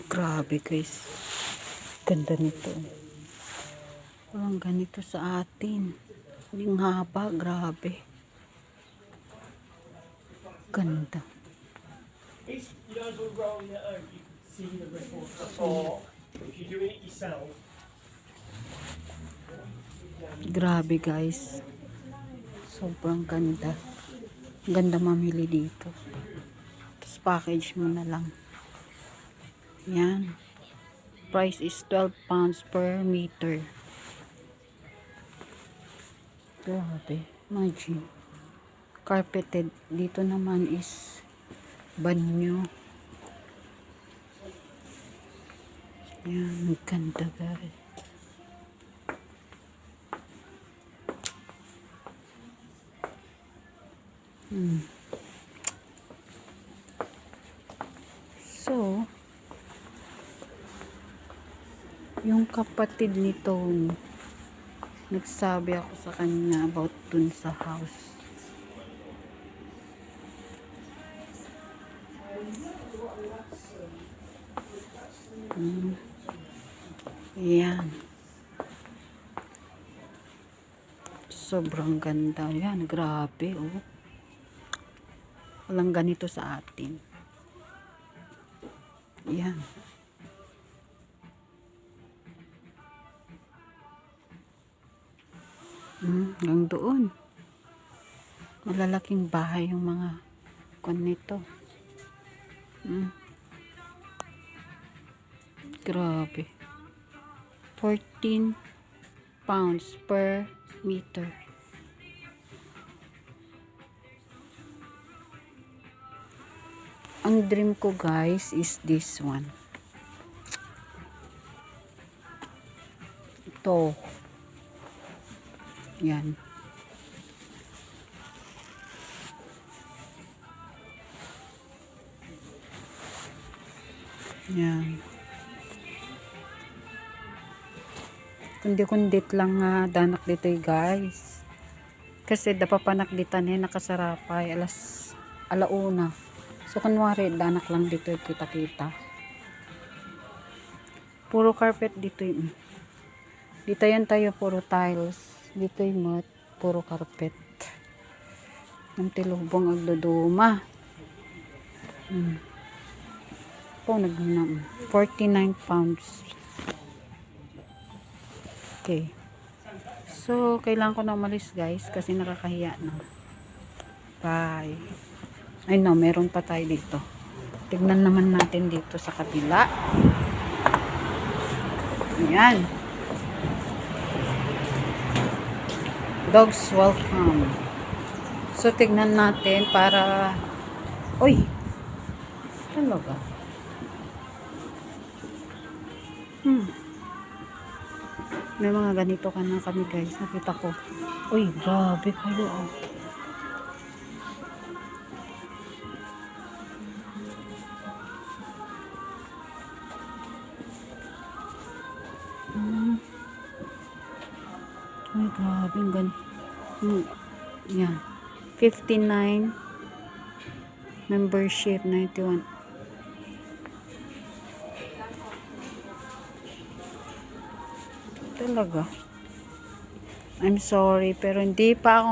Grabe guys. Ganda nito. Walang ganito sa atin. Yung haba, grabe. Ganda. You guys will roll your own, you can see the ripple. Or if you're doing it yourself. Grabe guys. Sobrang ganda. Ganda mamili dito. Tapos package mo na lang. Yan. Price is 12 pounds per meter. Grabe. Imagine. Carpeted. Dito naman is banyo. Yan. Ganda guys. So, yung kapatid nito, nagsabi ako sa kanya about dun sa house. Yan. Sobrang ganda. Yan, grabe, oh. Walang ganito sa atin. Yan. Hanggang doon. Malalaking bahay yung mga kon nito. Grabe. 14 pounds per meter. Ang dream ko guys is this one. Ito. Yan. Yan. Kundi-kundit lang nga danak dito guys. Kasi dapapanakditan nakasarapay alauna. So kunwari danak lang dito kita-kita. Puro carpet dito yun. Dito yan tayo puro tiles. Dito yung puro carpet. Ang tilubong agduduma. Po nagnam 49 pounds. Okay. So kailangan ko na umalis guys kasi nakakahiya na. Bye. Ay no, meron pa tayo dito. Tignan naman natin dito sa kabila. Ayan. Dogs welcome. So tignan natin para uy. Talaga. May mga ganito ka na kami guys. Nakita ko. Uy, grabe kayo oh. Ay, grabe. Ang ganda. Yan. 59. Membership, 91. Talaga. I'm sorry, pero hindi pa ako